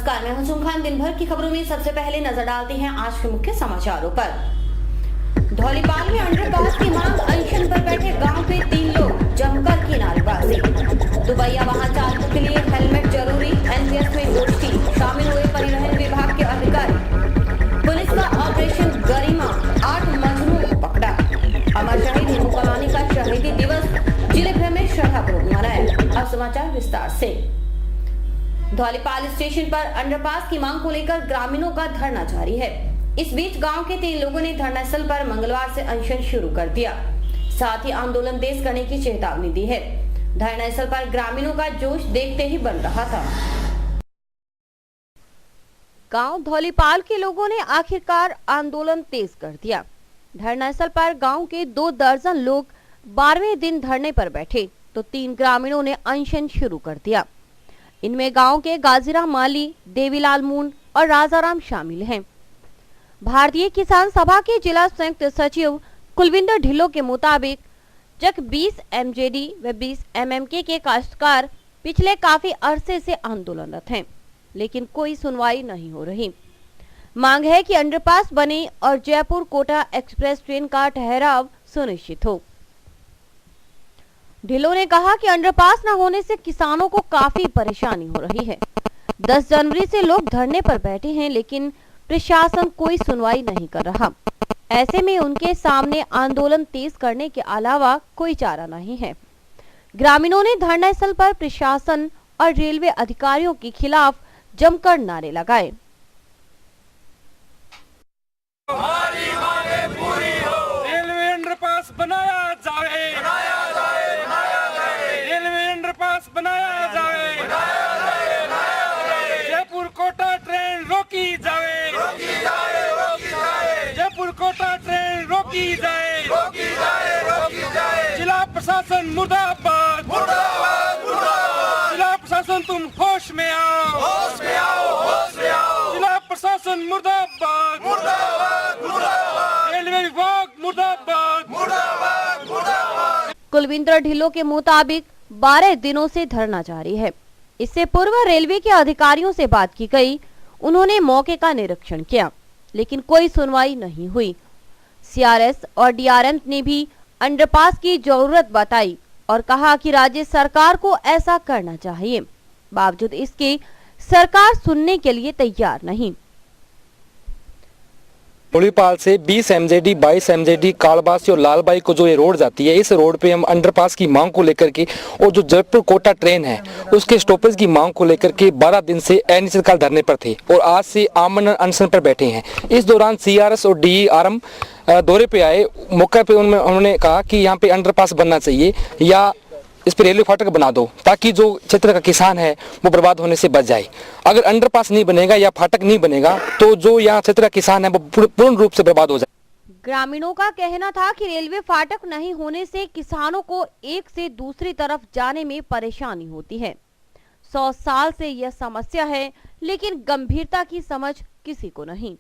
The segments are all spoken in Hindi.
नमस्कार, मैं हूं खान। दिन भर की खबरों में सबसे पहले नजर डालते हैं आज के मुख्य समाचारों पर। धौलीपाल में अंडरपास की मांग अनशन पर बैठे गांव के 3 लोग जमकर की नारेबाजी। दुबैया वाहन चालकों के लिए हेलमेट जरूरी, एनपीएस में गोष्ठी, शामिल हुए परिवहन विभाग के अधिकारी। पुलिस का ऑपरेशन गरिमा 8 मजनू को पकड़ा। अमर शहीद हिंदू कॉलोनी का शहीदी दिवस जिले भर में श्रद्धापूर्वक मनाया। अब समाचार विस्तार से। धौलीपाल स्टेशन पर अंडरपास की मांग को लेकर ग्रामीणों का धरना जारी है। इस बीच गांव के 3 लोगों ने धरना स्थल पर मंगलवार से अनशन शुरू कर दिया, साथ ही आंदोलन तेज करने की चेतावनी दी है। धरना स्थल पर ग्रामीणों का जोश देखते ही बन रहा था। गांव धौलीपाल के लोगों ने आखिरकार आंदोलन तेज कर दिया। धरना स्थल पर गांव के 2 दर्जन लोग 12वें दिन धरने पर बैठे तो 3 ग्रामीणों ने अनशन शुरू कर दिया। इनमें गांव के गाजीराम माली, देवीलाल मून और राजाराम शामिल हैं। भारतीय किसान सभा के जिला संयुक्त सचिव कुलविंदर ढिल्लों के मुताबिक जब 20 एमजेडी व 20 एमएमके के काश्तकार पिछले काफी अरसे से आंदोलनरत हैं, लेकिन कोई सुनवाई नहीं हो रही। मांग है कि अंडरपास बने और जयपुर कोटा एक्सप्रेस ट्रेन का ठहराव सुनिश्चित हो। ढिल्लों ने कहा कि अंडरपास न होने से किसानों को काफी परेशानी हो रही है। 10 जनवरी से लोग धरने पर बैठे हैं, लेकिन प्रशासन कोई सुनवाई नहीं कर रहा। ऐसे में उनके सामने आंदोलन तेज करने के अलावा कोई चारा नहीं है। ग्रामीणों ने धरना स्थल पर प्रशासन और रेलवे अधिकारियों के खिलाफ जमकर नारे लगाए। रेलवे अंडरपास बनाया जाए, रेलवे अंडरपास बनाया जाए, जयपुर कोटा ट्रेन रोकी जाए, जयपुर कोटा ट्रेन रोकी जाए, जिला प्रशासन मुर्दाबाद, जिला प्रशासन तुम होश में आओ, जिला प्रशासन मुर्दाबाद, रेलवे विभाग मुर्दाबाद। कुलविंदर ढिल्लों के मुताबिक 12 दिनों से धरना जारी है। इससे पूर्व रेलवे के अधिकारियों से बात की गई। उन्होंने मौके का निरीक्षण किया, लेकिन कोई सुनवाई नहीं हुई। सीआरएस और डीआरएम ने भी अंडरपास की जरूरत बताई और कहा कि राज्य सरकार को ऐसा करना चाहिए। बावजूद इसके सरकार सुनने के लिए तैयार नहीं। धौलीपाल से 20 एमजेडी, 22 एमजेडी, कालबासी और लालबाई को जो ये रोड जाती है, इस रोड पे हम अंडरपास की मांग को लेकर के और जो जयपुर कोटा ट्रेन है उसके स्टॉपेज की मांग को लेकर के 12 दिन से अनिश्चितकाल धरने पर थे और आज से आमरण अनशन पर बैठे हैं। इस दौरान सीआरएस और डीआरएम दौरे पे आए। मौके पे उन्होंने कहा कि यहाँ पे अंडरपास बनना चाहिए या इस पर रेलवे फाटक बना दो, ताकि जो क्षेत्र का किसान है वो बर्बाद होने से बच जाए। अगर अंडरपास नहीं बनेगा या फाटक नहीं बनेगा तो जो यहाँ क्षेत्र का किसान है वो पूर्ण रूप से बर्बाद हो जाए। ग्रामीणों का कहना था कि रेलवे फाटक नहीं होने से किसानों को एक से दूसरी तरफ जाने में परेशानी होती है। 100 साल से यह समस्या है, लेकिन गंभीरता की समझ किसी को नहीं।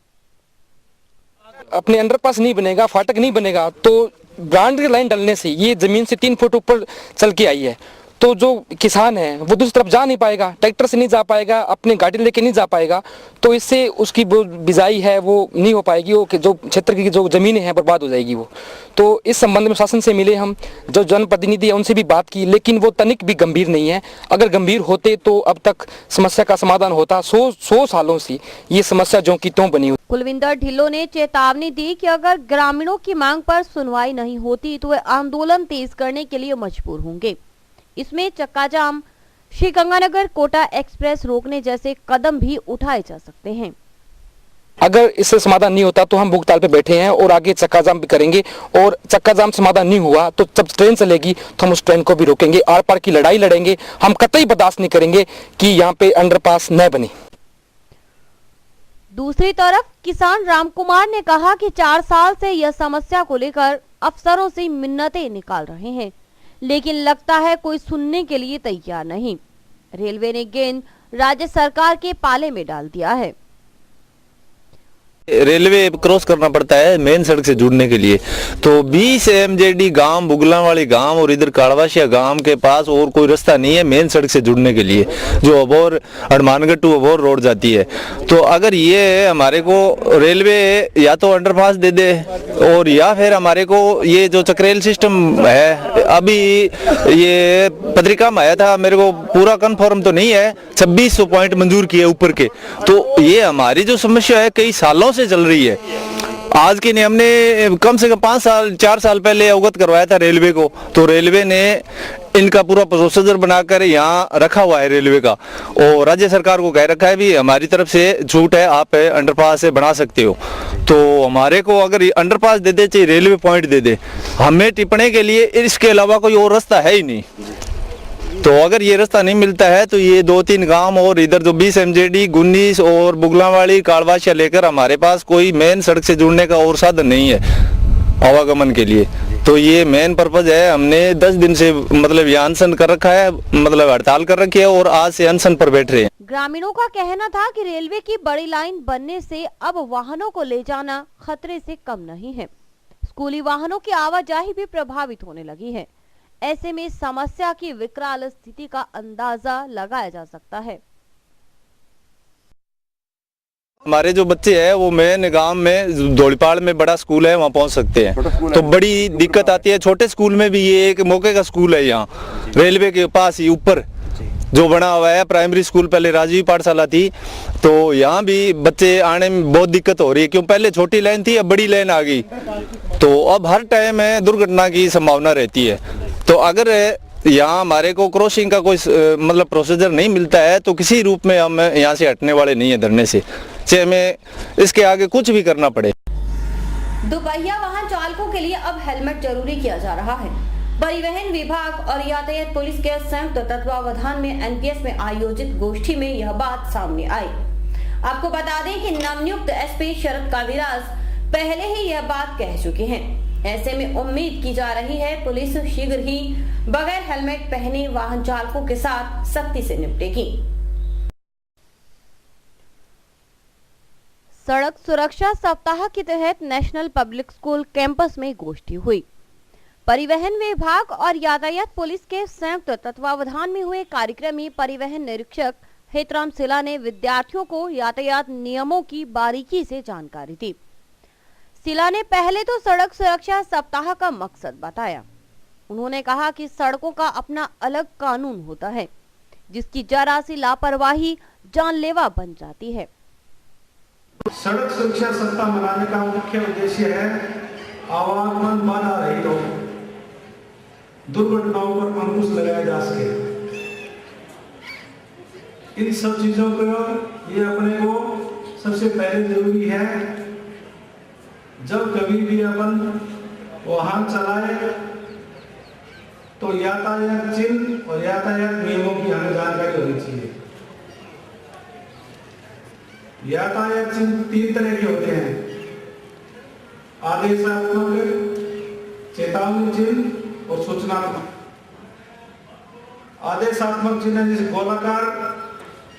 अपने अंडरपास नहीं बनेगा, फाटक नहीं बनेगा तो ब्रांड की लाइन डलने से ये जमीन से 3 फुट ऊपर चल के आई है, तो जो किसान है वो दूसरी तरफ जा नहीं पाएगा, ट्रैक्टर से नहीं जा पाएगा, अपनी गाड़ी लेके नहीं जा पाएगा, तो इससे उसकी वो बिजाई है वो नहीं हो पाएगी, वो जो क्षेत्र की जो जमीनें हैं बर्बाद हो जाएगी वो। तो इस संबंध में शासन से मिले हम, जो जनप्रतिनिधि है उनसे भी बात की, लेकिन वो तनिक भी गंभीर नहीं है। अगर गंभीर होते तो अब तक समस्या का समाधान होता। 100 सालों से ये समस्या जो की त्यों बनी हुई। कुलविंदर ढिल्लों ने चेतावनी दी कि अगर ग्रामीणों की मांग पर सुनवाई नहीं होती तो वे आंदोलन तेज करने के लिए मजबूर होंगे। इसमें चक्का जाम, श्री गंगानगर कोटा एक्सप्रेस रोकने जैसे कदम भी उठाए जा सकते हैं। अगर इससे समाधान नहीं होता तो हम भूखताल पे बैठे हैं और आगे चक्का जाम भी करेंगे, और चक्का जाम समाधान नहीं हुआ तो जब ट्रेन चलेगी तो हम उस ट्रेन को भी रोकेंगे, आर पार की लड़ाई लड़ेंगे। हम कतई बर्दाश्त नहीं करेंगे कि यहाँ पे अंडरपास न बने। दूसरी तरफ किसान रामकुमार ने कहा कि 4 साल से यह समस्या को लेकर अफसरों से मिन्नतें निकाल रहे हैं, लेकिन लगता है कोई सुनने के लिए तैयार नहीं। रेलवे ने गेंद राज्य सरकार के पाले में डाल दिया है। रेलवे क्रॉस करना पड़ता है मेन सड़क से जुड़ने के लिए। तो 20 MJD गांव, बुगलावाली गांव और इधर काड़वाशिया गांव के पास और कोई रास्ता नहीं है मेन सड़क से जुड़ने के लिए, जो अबोर हनुमानगढ़ टू अबोर रोड जाती है। तो अगर ये हमारे को रेलवे या तो अंडरपास दे दे और या फिर हमारे को ये जो चक्रेल सिस्टम है, अभी ये पत्रिका में आया था, मेरे को पूरा कन्फर्म तो नहीं है, 2600 पॉइंट मंजूर किए ऊपर के। तो ये हमारी जो समस्या है कई सालों से चल रही है। आज के नहीं, हमने कम से कम 4 साल पहले अवगत करवाया था रेलवे को, तो रेलवे ने इनका पूरा प्रोसीजर बनाकर यहाँ रखा हुआ है रेलवे का, और राज्य सरकार को कह रखा है भी हमारी तरफ से छूट है, आप अंडरपास से बना सकते हो। तो हमारे को अगर अंडरपास दे दे, चाहे रेलवे पॉइंट दे दे, हमें टिपने के लिए इसके अलावा कोई और रास्ता है ही नहीं। तो अगर ये रास्ता नहीं मिलता है तो ये 2-3 गांव और इधर जो 20 MJD, 19 और बुगलावाड़ी, काड़वाशिया लेकर हमारे पास कोई मेन सड़क से जुड़ने का और साधन नहीं है आवागमन के लिए। तो ये मेन पर्पज है। हमने 10 दिन से मतलब ये अनशन कर रखा है, मतलब हड़ताल कर रखी है, और आज से अनशन पर बैठ रहे हैं। ग्रामीणों का कहना था कि रेलवे की बड़ी लाइन बनने से अब वाहनों को ले जाना खतरे से कम नहीं है। स्कूली वाहनों की आवाजाही भी प्रभावित होने लगी है। ऐसे में समस्या की विकराल स्थिति का अंदाजा लगाया जा सकता है। हमारे जो बच्चे हैं वो मेन गांव में धौलीपाड़ में बड़ा स्कूल है, वहाँ पहुँच सकते हैं। तो बड़ी दिक्कत आती है। छोटे स्कूल में भी ये एक मौके का स्कूल है, यहाँ रेलवे के पास ही ऊपर जो बना हुआ है प्राइमरी स्कूल, पहले राजीव पाठशाला थी। तो यहाँ भी बच्चे आने में बहुत दिक्कत हो रही है, क्यों पहले छोटी लाइन थी, अब बड़ी लाइन आ गई। तो अब हर टाइम है दुर्घटना की संभावना रहती है। तो अगर यहाँ हमारे को क्रॉसिंग का कोई मतलब प्रोसीजर नहीं मिलता है तो किसी रूप में हम यहाँ से हटने वाले नहीं है धरने से, चाहे हमें इसके आगे कुछ भी करना पड़े। दुपहिया वाहन चालकों के लिए अब हेलमेट जरूरी किया जा रहा है। परिवहन विभाग और यातायात पुलिस के संयुक्त तत्वावधान में NPS में आयोजित गोष्ठी में यह बात सामने आई। आपको बता दें कि नवनियुक्त SP शरद काविराज पहले ही यह बात कह चुके हैं। ऐसे में उम्मीद की जा रही है पुलिस शीघ्र ही बगैर हेलमेट पहने वाहन चालकों के साथ सख्ती से निपटेगी। सड़क सुरक्षा सप्ताह के तहत नेशनल पब्लिक स्कूल कैंपस में गोष्ठी हुई। परिवहन विभाग और यातायात पुलिस के संयुक्त तत्वावधान में हुए कार्यक्रम में परिवहन निरीक्षक हेतराम सिला ने विद्यार्थियों को यातायात नियमों की बारीकी से जानकारी दी। सिला ने पहले तो सड़क सुरक्षा सप्ताह का मकसद बताया। उन्होंने कहा कि सड़कों का अपना अलग कानून होता है, जिसकी जरा सी लापरवाही जानलेवा बन जाती है। सड़क सुरक्षा सप्ताह मनाने का मुख्य उद्देश्य है आवागमन बाधा रहित हो, दुर्घटनाओं पर अंकुश लगाया जा सके। इन सब चीजों को ये अपने को सबसे पहले जरूरी है, जब कभी भी अपन वाहन चलाए तो यातायात चिन्ह और यातायात नियमों की हमें जानकारी होनी चाहिए। यातायात चिन्ह 3 तरह के होते हैं, आदेशात्मक, चेतावनी चिन्ह और सूचनात्मक। आदेशात्मक चिन्ह जैसे गोलाकार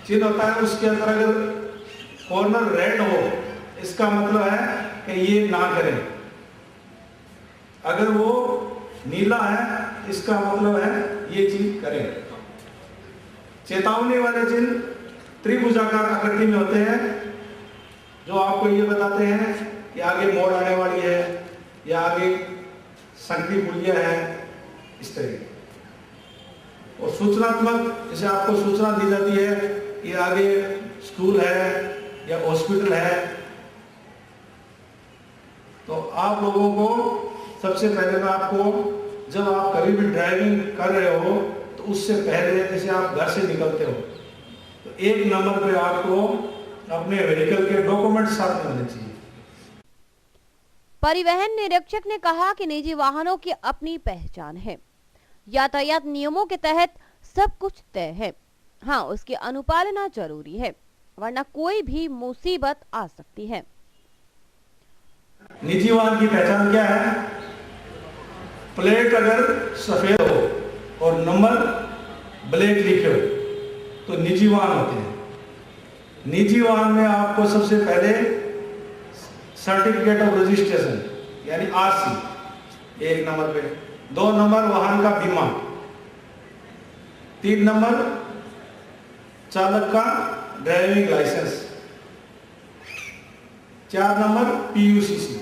चिन्ह होता है, उसके अंदर अगर कॉर्नर रेड हो, इसका मतलब है कि ये ना करें। अगर वो नीला है, इसका मतलब है ये चीज करें। चेतावनी वाले चिन्ह त्रिभुजाकार आकृति में होते हैं, जो आपको ये बताते हैं कि आगे मोड़ आने वाली है या आगे संगति पुलिया है, इस तरह। और सूचनात्मक, जैसे आपको सूचना दी जाती है कि आगे स्कूल है या हॉस्पिटल है, तो आप लोगों को सबसे पहले मैं आपको, जब आप कभी भी ड्राइविंग कर रहे हो तो उससे पहले जैसे आप घर से निकलते हो तो 1 नंबर पे आपको अपने व्हीकल के डॉक्यूमेंट साथ में होने चाहिए। परिवहन निरीक्षक ने कहा कि निजी वाहनों की अपनी पहचान है। यातायात नियमों के तहत सब कुछ तय है। हाँ, उसकी अनुपालना जरूरी है, वरना कोई भी मुसीबत आ सकती है। निजी वाहन की पहचान क्या है? प्लेट अगर सफेद हो और नंबर ब्लैक लिखे हो तो निजी वाहन होते हैं। निजी वाहन में आपको सबसे पहले सर्टिफिकेट ऑफ रजिस्ट्रेशन यानी आरसी 1 नंबर पे, 2 नंबर वाहन का बीमा, 3 नंबर चालक का driving licence, 4 number PUCC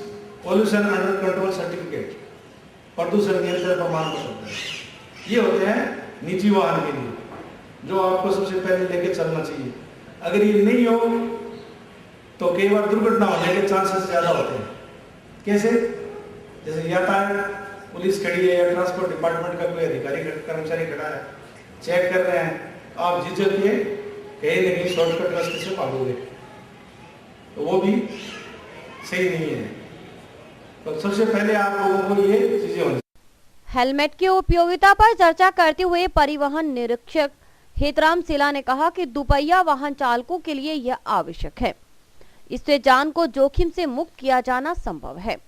pollution under control certificate, प्रदूषण नियंत्रण प्रमाण पत्र। ये होते हैं निजी वाहन के लिए जो आपको सबसे पहले लेके चलना चाहिए। अगर ये नहीं हो तो कई बार दुर्घटना होने के चांसेस ज्यादा होते हैं। कैसे? जैसे यातायात पुलिस खड़ी है या ट्रांसपोर्ट डिपार्टमेंट का कोई अधिकारी कर्मचारी खड़ा है, चेक कर रहे हैं, आप झिझक के कहीं न कहीं शॉर्टकट रास्ते से भागोगे तो वो भी सही नहीं है। तो सबसे पहले आप लोगों को ये चीजें होनी। हेलमेट की उपयोगिता पर चर्चा करते हुए परिवहन निरीक्षक हेतराम सिला ने कहा कि दुपहिया वाहन चालकों के लिए यह आवश्यक है, इससे जान को जोखिम से मुक्त किया जाना संभव है।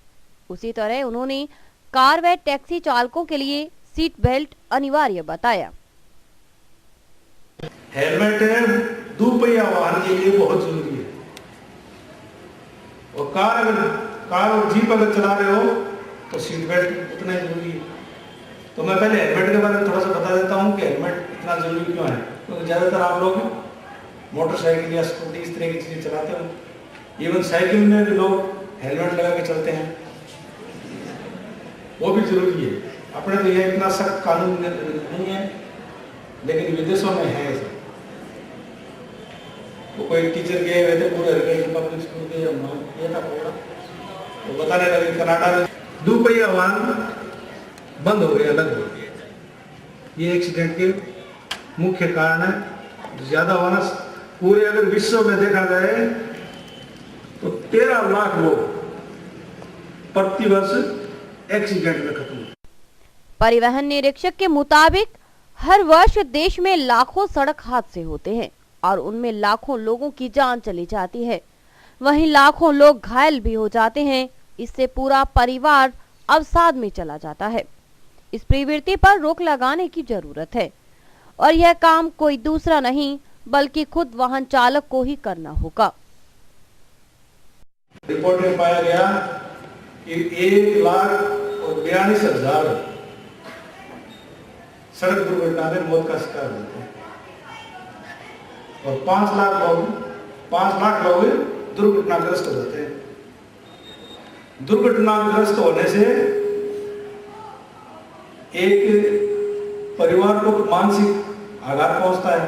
उसी तरह उन्होंने कार व टैक्सी चालकों के लिए सीट बेल्ट अनिवार्य बताया। हेलमेट दुपहिया वाहन के लिए बहुत जरूरी है। और कार और जीप अगर चला रहे हो तो सीट बेल्ट उतना ही जरूरी है। तो मैं पहले हेलमेट के बारे में थोड़ा सा बता देता हूँ कि हेलमेट इतना जरूरी क्यों है। क्योंकि ज्यादातर आप लोग मोटरसाइकिल या स्कूटी इस तरह की चीजें चलाते हो, इवन साइकिल में भी लोग हेलमेट लगा के चलते हैं, वो भी जरूरी है। अपने तो ये इतना सख्त कानून नहीं है, लेकिन विदेशों में है ऐसा। वो कोई टीचर गए हुए थे पूरे पब्लिक स्कूल के, ये था प्रोग्राम, वो बताने लगे कनाडा में दुपहिया वाहन बंद हो गया, अलग हो गया। ये एक्सीडेंट के मुख्य कारण है। ज्यादा वाहन पूरे अगर विश्व में देखा जाए तो 13 लाख लोग प्रति वर्ष एक्सीडेंट में खत्म। परिवहन निरीक्षक के मुताबिक हर वर्ष देश में लाखों सड़क हादसे होते हैं और उनमें लाखों लोगों की जान चली जाती है, वहीं लाखों लोग घायल भी हो जाते हैं। इससे पूरा परिवार अवसाद में चला जाता है। इस प्रवृत्ति पर रोक लगाने की जरूरत है और यह काम कोई दूसरा नहीं बल्कि खुद वाहन चालक को ही करना होगा। रिपोर्ट में पाया गया कि 1,42,000 सड़क दुर्घटना में मौत का शिकार होते हैं और 5 लाख लोग दुर्घटनाग्रस्त हो जाते हैं। दुर्घटनाग्रस्त होने से एक परिवार को मानसिक आघात पहुंचता है।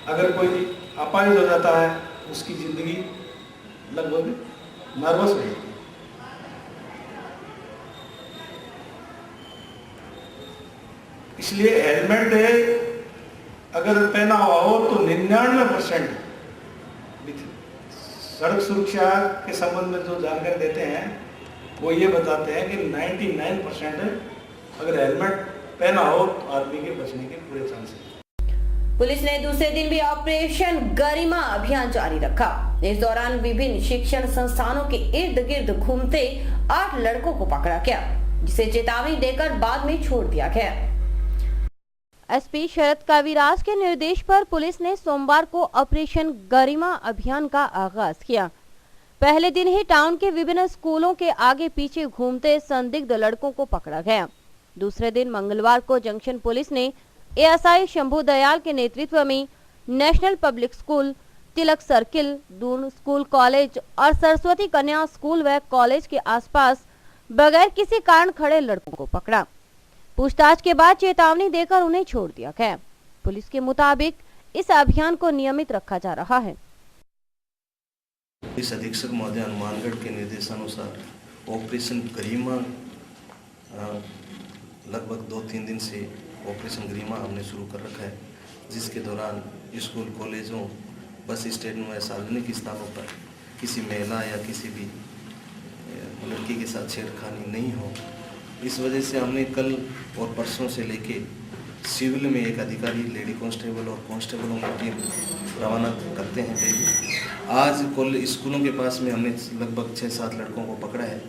अगर कोई अपाहिज हो जाता है, उसकी जिंदगी लगभग नर्वस हो जाती है। इसलिए हेलमेट अगर पहना हुआ हो तो 99% सड़क सुरक्षा के संबंध में जो जानकारी देते हैं वो ये बताते हैं कि 99% अगर हेलमेट पहना हो तो आदमी के बचने के पूरे चांस हैं। पुलिस ने दूसरे दिन भी ऑपरेशन गरिमा अभियान जारी रखा। इस दौरान विभिन्न शिक्षण संस्थानों के इर्द गिर्द घूमते 8 लड़कों को पकड़ा गया, जिसे चेतावनी देकर बाद में छोड़ दिया गया। एसपी शरद कविराज के निर्देश पर पुलिस ने सोमवार को ऑपरेशन गरिमा अभियान का आगाज किया। पहले दिन ही टाउन के विभिन्न स्कूलों के आगे पीछे घूमते संदिग्ध लड़कों को पकड़ा गया। दूसरे दिन मंगलवार को जंक्शन पुलिस ने एएसआई शंभू दयाल के नेतृत्व में नेशनल पब्लिक स्कूल, तिलक सर्किल, दून स्कूल कॉलेज और सरस्वती कन्या स्कूल व कॉलेज के आसपास बगैर किसी कारण खड़े लड़कों को पकड़ा। पूछताछ के बाद चेतावनी देकर उन्हें छोड़ दिया गया। पुलिस के मुताबिक इस अभियान को नियमित रखा जा रहा है। पुलिस अधीक्षक महोदय हनुमानगढ़ के निर्देशानुसार ऑपरेशन गरिमा लगभग 2-3 दिन से ऑपरेशन गरिमा हमने शुरू कर रखा है, जिसके दौरान स्कूल, कॉलेजों, बस स्टैंड व सार्वजनिक स्थानों पर किसी महिला या किसी भी लड़की के साथ छेड़खानी नहीं हो। इस वजह से हमने कल और परसों से लेके सिविल में एक अधिकारी, लेडी कांस्टेबल और कांस्टेबलों की टीम रवाना करते हैं डेली। आज स्कूलों के पास में हमने लगभग 6-7 लड़कों को पकड़ा है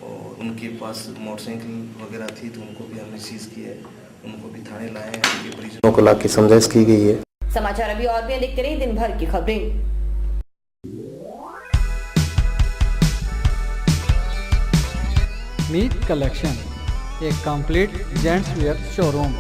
और उनके पास मोटरसाइकिल वगैरह थी तो उनको भी हमने सीज किया है, उनको भी थाने लाए हैं, उनके परिजनों को लाके समझाइश की गई है। समाचार अभी और भी देखते रहिए दिन भर की खबरें। मीत कलेक्शन, एक कंप्लीट जेंट्स वेयर शोरूम।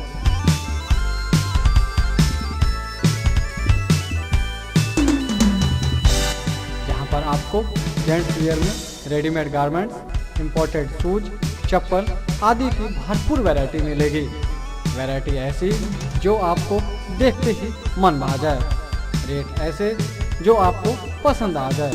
जहां पर आपको जेंट्स वेयर में रेडीमेड गारमेंट्स, इंपोर्टेड शूज, चप्पल आदि की भरपूर वैरायटी मिलेगी। वैरायटी ऐसी जो आपको देखते ही मन भा जाए, रेट ऐसे जो आपको पसंद आ जाए।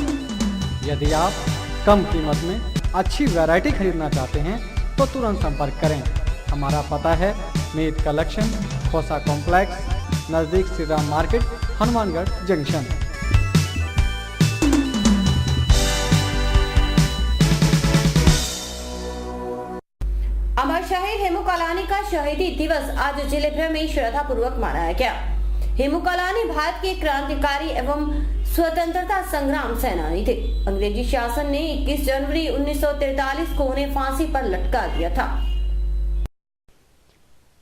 यदि आप कम कीमत में अच्छी वैरायटी खरीदना चाहते हैं तो तुरंत संपर्क करें। हमारा पता है मीत कलेक्शन, खोसा कॉम्प्लेक्स, नज़दीक श्री राम मार्केट, हनुमानगढ़ जंक्शन। अमर शहीद हेमू कालानी का शहीदी दिवस आज जिले भर में श्रद्धापूर्वक मनाया गया। हेमू कालानी भारत के क्रांतिकारी एवं स्वतंत्रता संग्राम सेनानी थे। अंग्रेजी शासन ने 21 जनवरी 1943 को उन्हें फांसी पर लटका दिया था।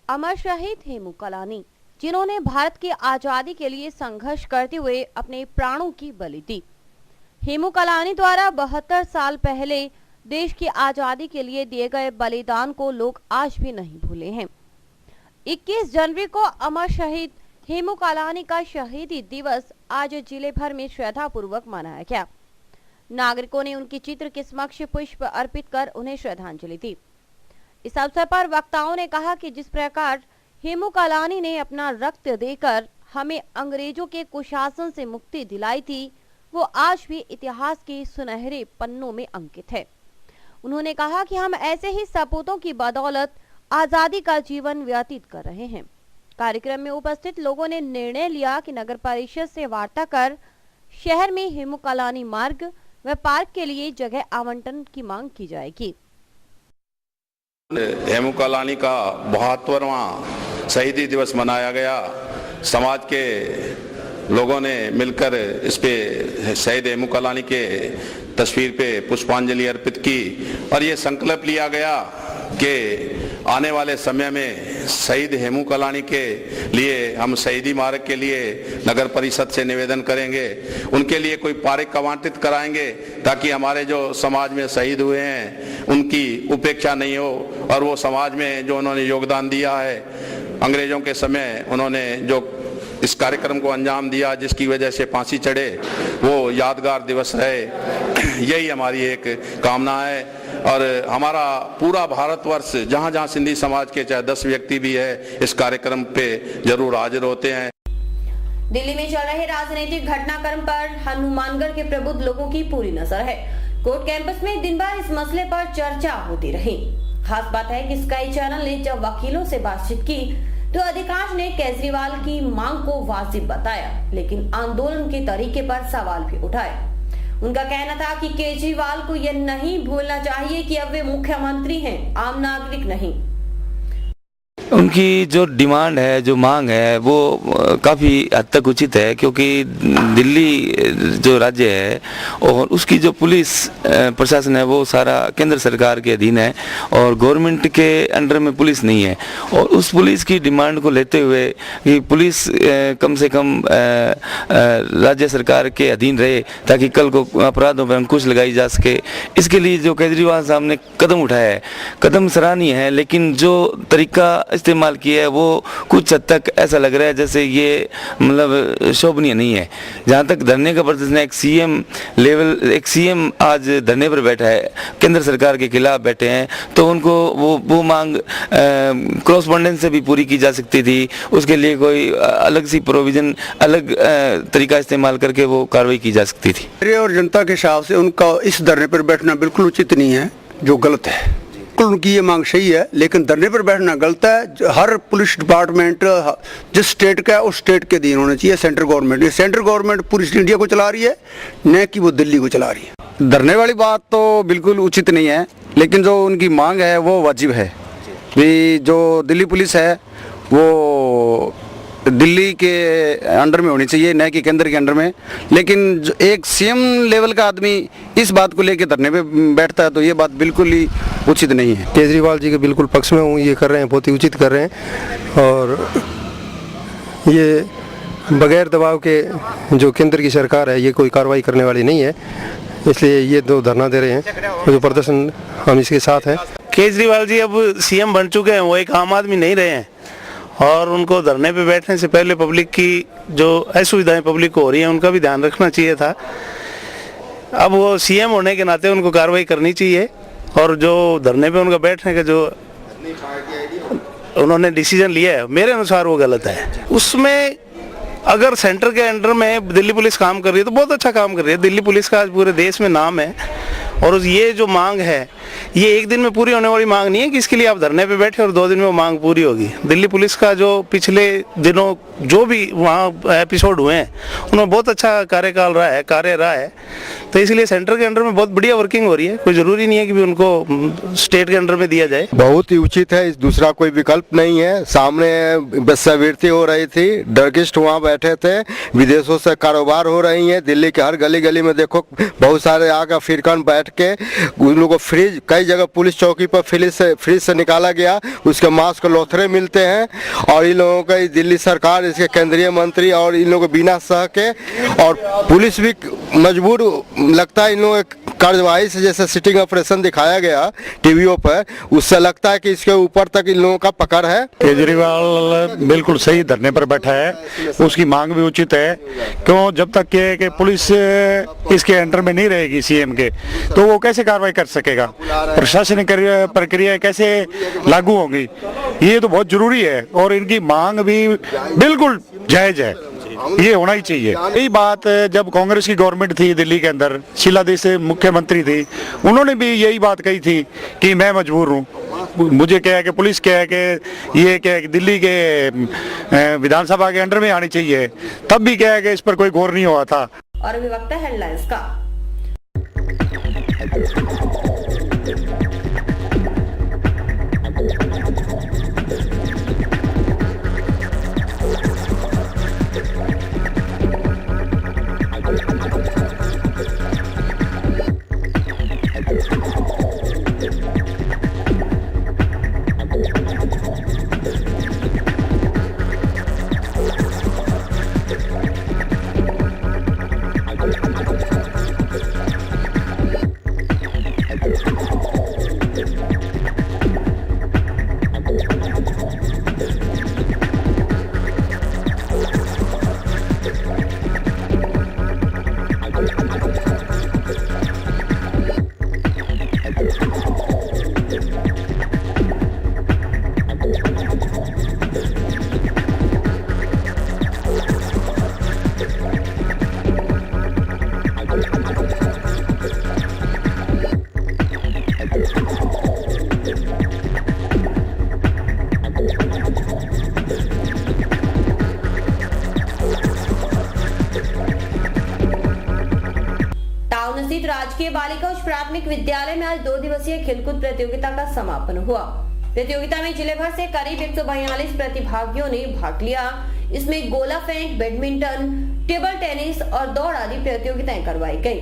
अमर शहीद हेमू कालानी, जिन्होंने भारत की आजादी के लिए संघर्ष करते हुए अपने प्राणों की बलि दी। हेमू कालानी द्वारा 72 साल पहले देश की आजादी के लिए दिए गए बलिदान को लोग आज भी नहीं भूले हैं। 21 जनवरी को अमर शहीद हेमू कालानी का शहीदी दिवस आज जिले भर में श्रद्धापूर्वक मनाया गया। नागरिकों ने उनकी चित्र के समक्ष पुष्प अर्पित कर उन्हें श्रद्धांजलि दी। इस अवसर पर वक्ताओं ने कहा कि जिस प्रकार हेमू कालानी ने अपना रक्त देकर हमें अंग्रेजों के कुशासन से मुक्ति दिलाई थी, वो आज भी इतिहास के सुनहरे पन्नों में अंकित है। उन्होंने कहा कि हम ऐसे ही सपूतों की बदौलत आजादी का जीवन व्यतीत कर रहे हैं। कार्यक्रम में उपस्थित लोगों ने निर्णय लिया कि नगर परिषद से वार्ता कर शहर में हेमू कालानी मार्ग व पार्क के लिए जगह आवंटन की मांग की जाएगी। हेमू कालानी का 72वां शहीदी दिवस मनाया गया। समाज के लोगों ने मिलकर इस पे शहीद हेमू कालानी के तस्वीर पे पुष्पांजलि अर्पित की और ये संकल्प लिया गया कि आने वाले समय में शहीद हेमू कालानी के लिए हम शहीदी मार्ग के लिए नगर परिषद से निवेदन करेंगे, उनके लिए कोई पार्क आवंटित कराएंगे ताकि हमारे जो समाज में शहीद हुए हैं उनकी उपेक्षा नहीं हो और वो समाज में जो उन्होंने योगदान दिया है, अंग्रेजों के समय उन्होंने जो इस कार्यक्रम को अंजाम दिया जिसकी वजह से फांसी चढ़े, वो यादगार दिवस है। यही हमारी एक कामना है और हमारा पूरा भारतवर्ष जहां जहां सिंधी समाज के चाहे 10 व्यक्ति भी है इस कार्यक्रम पे जरूर हाजिर होते हैं। दिल्ली में चल रहे राजनीतिक घटनाक्रम पर हनुमानगढ़ के प्रबुद्ध लोगों की पूरी नजर है। कोर्ट कैंपस में दिन भर इस मसले पर चर्चा होती रही। खास बात है कि स्काई चैनल ने जब वकीलों से बातचीत की तो अधिकांश ने केजरीवाल की मांग को वाजिब बताया, लेकिन आंदोलन के तरीके पर सवाल भी उठाए। उनका कहना था कि केजरीवाल को यह नहीं भूलना चाहिए कि अब वे मुख्यमंत्री हैं, आम नागरिक नहीं। उनकी जो डिमांड है, जो मांग है, वो काफ़ी हद तक उचित है क्योंकि दिल्ली जो राज्य है और उसकी जो पुलिस प्रशासन है वो सारा केंद्र सरकार के अधीन है और गवर्नमेंट के अंडर में पुलिस नहीं है। और उस पुलिस की डिमांड को लेते हुए कि पुलिस कम से कम राज्य सरकार के अधीन रहे ताकि कल को अपराधों पर अंकुश लगाई जा सके, इसके लिए जो केजरीवाल साहब ने कदम उठाया है, कदम सराहनीय है, लेकिन जो तरीका इस्तेमाल किया है वो कुछ हद तक ऐसा लग रहा है जैसे ये मतलब शोभनीय नहीं है। जहाँ तक धरने का प्रदर्शन है, एक सीएम आज धरने पर बैठा है, केंद्र सरकार के खिलाफ बैठे हैं, तो उनको वो मांग क्रॉसपॉन्डेंस से भी पूरी की जा सकती थी। उसके लिए कोई अलग सी प्रोविजन, अलग तरीका इस्तेमाल करके वो कार्रवाई की जा सकती थी। और जनता के हिसाब से उनका इस धरने पर बैठना बिल्कुल उचित नहीं है, जो गलत है। उनकी ये मांग सही है लेकिन धरने पर बैठना गलत है। हर पुलिस डिपार्टमेंट जिस स्टेट का है उस स्टेट के अधीन होना चाहिए सेंट्रल गवर्नमेंट। ये सेंट्रल गवर्नमेंट पूरी इंडिया को चला रही है, न कि वो दिल्ली को चला रही है। धरने वाली बात तो बिल्कुल उचित नहीं है, लेकिन जो उनकी मांग है वो वाजिब है। भी जो दिल्ली पुलिस है वो दिल्ली के अंडर में होनी चाहिए, न कि केंद्र के अंडर में। लेकिन जो एक सीएम लेवल का आदमी इस बात को लेकर धरने पे बैठता है तो ये बात बिल्कुल ही उचित नहीं है। केजरीवाल जी के बिल्कुल पक्ष में हूँ, ये कर रहे हैं, बहुत ही उचित कर रहे हैं और ये बगैर दबाव के जो केंद्र की सरकार है ये कोई कार्रवाई करने वाली नहीं है, इसलिए ये दो धरना दे रहे हैं। जो प्रदर्शन हम इसके साथ हैं। केजरीवाल जी अब सीएम बन चुके हैं, वो एक आम आदमी नहीं रहे हैं, और उनको धरने पे बैठने से पहले पब्लिक की जो असुविधाएं पब्लिक को हो रही है उनका भी ध्यान रखना चाहिए था। अब वो सीएम होने के नाते उनको कार्रवाई करनी चाहिए, और जो धरने पे उनका बैठने का जो उन्होंने डिसीजन लिया है मेरे अनुसार वो गलत है। उसमें अगर सेंटर के अंडर में दिल्ली पुलिस काम कर रही है तो बहुत अच्छा काम कर रही है। दिल्ली पुलिस का आज पूरे देश में नाम है, और ये जो मांग है ये एक दिन में पूरी होने वाली मांग नहीं है कि इसके लिए आप धरने पे बैठे और 2 दिन में वो मांग पूरी होगी। दिल्ली पुलिस का जो पिछले दिनों जो भी वहाँ एपिसोड हुए हैं उन्होंने बहुत अच्छा कार्य रहा है, तो इसलिए सेंटर के अंडर में बहुत बढ़िया वर्किंग हो रही है। कोई ज़रूरी नहीं है कि भी उनको स्टेट के अंडर में दिया जाए। बहुत ही उचित है, दूसरा कोई विकल्प नहीं है। सामने वेश्यावृत्ति हो रही थी, ड्रगिस्ट वहाँ बैठे थे, विदेशों से कारोबार हो रही है। दिल्ली के हर गली गली में देखो बहुत सारे आकर फिरकन बैठ के उन लोगों को फ्रिज, कई जगह पुलिस चौकी पर फ्रिज से निकाला गया, उसके मास्क लोथरे मिलते हैं, और इन लोगों का दिल्ली सरकार, इसके केंद्रीय मंत्री और इन लोगों को बिना सह के, और पुलिस भी मजबूर लगता है इन लोगों कार्यवाही से। जैसे सिटिंग ऑपरेशन दिखाया गया टीवीओ पर, उससे लगता है कि इसके ऊपर तक इन लोगों का पकड़ है। केजरीवाल बिल्कुल सही धरने पर बैठा है, उसकी मांग भी उचित है। क्यों, जब तक कि पुलिस इसके अंडर में नहीं रहेगी सीएम के, तो वो कैसे कार्रवाई कर सकेगा, प्रशासनिक प्रक्रिया कैसे लागू होगी, ये तो बहुत जरूरी है। और इनकी मांग भी बिल्कुल जायज है, ये होना ही चाहिए। यही बात जब कांग्रेस की गवर्नमेंट थी दिल्ली के अंदर, शीला दीक्षित मुख्यमंत्री थी, उन्होंने भी यही बात कही थी कि मैं मजबूर हूँ, मुझे क्या है कि पुलिस क्या है कि ये क्या है कि दिल्ली के विधानसभा के अंडर में आनी चाहिए। तब भी क्या है कि इस पर कोई गौर नहीं हुआ था। और अभी वक्त है हेडलाइंस का। स्थित राजकीय बालिका उच्च प्राथमिक विद्यालय में आज 2 दिवसीय खेलकूद प्रतियोगिता का समापन हुआ। प्रतियोगिता में जिले भर से करीब 142 प्रतिभागियों ने भाग लिया। इसमें गोला फेंक, बैडमिंटन, टेबल टेनिस और दौड़ आदि प्रतियोगिताएं करवाई गयी।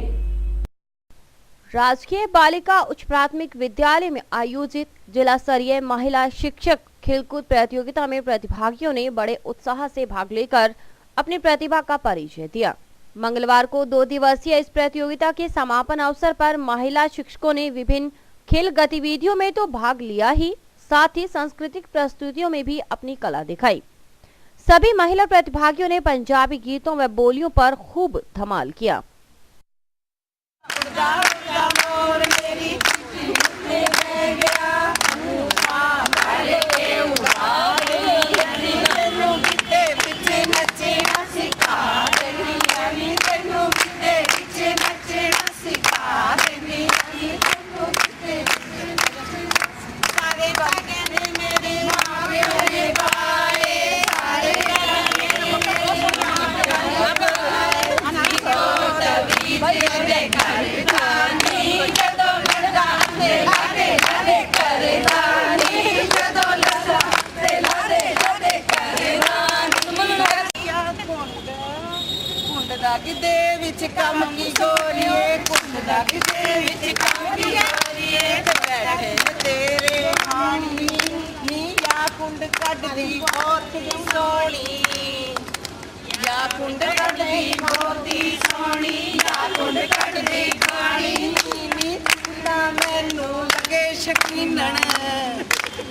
राजकीय बालिका उच्च प्राथमिक विद्यालय में आयोजित जिला स्तरीय महिला शिक्षक खेलकूद प्रतियोगिता में प्रतिभागियों ने बड़े उत्साह से भाग लेकर अपनी प्रतिभा का परिचय दिया। मंगलवार को 2 दिवसीय इस प्रतियोगिता के समापन अवसर पर महिला शिक्षकों ने विभिन्न खेल गतिविधियों में तो भाग लिया ही, साथ ही सांस्कृतिक प्रस्तुतियों में भी अपनी कला दिखाई। सभी महिला प्रतिभागियों ने पंजाबी गीतों व बोलियों पर खूब धमाल किया। किदे विच कम की गोरीए कुंडा किदे विच कम की गोरीए बैठे तेरे हानी नी या कुंड कड्डी बहुत सोहनी या कुंड कड्डी बहुत सोहनी या कुंड कड्डी खानी नी ना मैनू लगे ਸ਼ਕੀਨਣ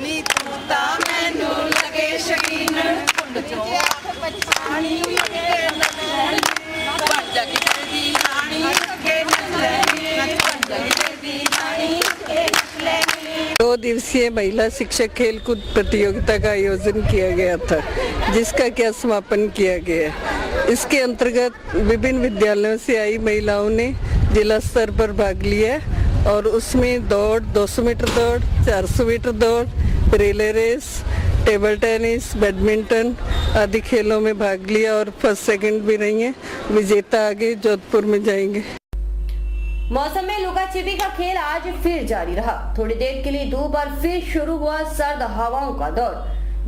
ਨੀ ਤੂੰ ਤਾਂ ਮੈਨੂੰ ਲਗੇ ਸ਼ਕੀਨਣ ਕੁੰਡ ਚੋਂ ਅੱਖ ਪਛਾਣੀ ਕੇ ਨੱਲਣੀ ਬਣ ਜਾ ਕਿਸੇ ਦੀ ਰਾਣੀ ਅੱਗੇ ਨੱਲਣੀ ਬਣ ਜਾ ਕਿਸੇ ਦੀ ਰਾਣੀ ਅੱਗੇ ਨੱਲਣੀ। 2 दिवसीय महिला शिक्षक खेलकूद प्रतियोगिता का आयोजन किया गया था, जिसका क्या समापन किया गया है। इसके अंतर्गत विभिन्न विद्यालयों से आई महिलाओं ने जिला स्तर पर भाग लिया और उसमें दौड़, 200 मीटर दौड़, 400 मीटर दौड़, relay race, table tennis, badminton आदि खेलों में भाग लिया और फर्स्ट सेकंड भी रही हैं। विजेता आगे जोधपुर में जाएंगे। मौसम में लुका छिपी का खेल आज फिर जारी रहा। थोड़ी देर के लिए धूप और फिर शुरू हुआ सर्द हवाओं का दौर,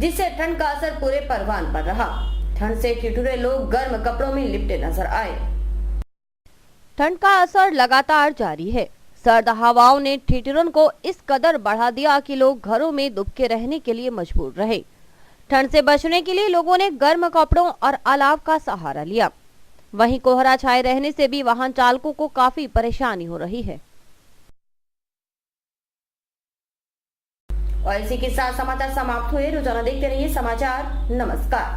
जिससे ठंड का असर पूरे परवान पर रहा। ठंड से ठिठुरे लोग गर्म कपड़ों में लिपटे नजर आए। ठंड का असर लगातार जारी है। सर्द हवाओं ने ठिठुरन को इस कदर बढ़ा दिया कि लोग घरों में दुबके रहने के लिए मजबूर रहे। ठंड से बचने के लिए लोगों ने गर्म कपड़ों और अलाव का सहारा लिया। वहीं कोहरा छाए रहने से भी वाहन चालकों को काफी परेशानी हो रही है। और इसी के साथ समाचार समाप्त हुए। रोजाना देखते रहिए समाचार। नमस्कार।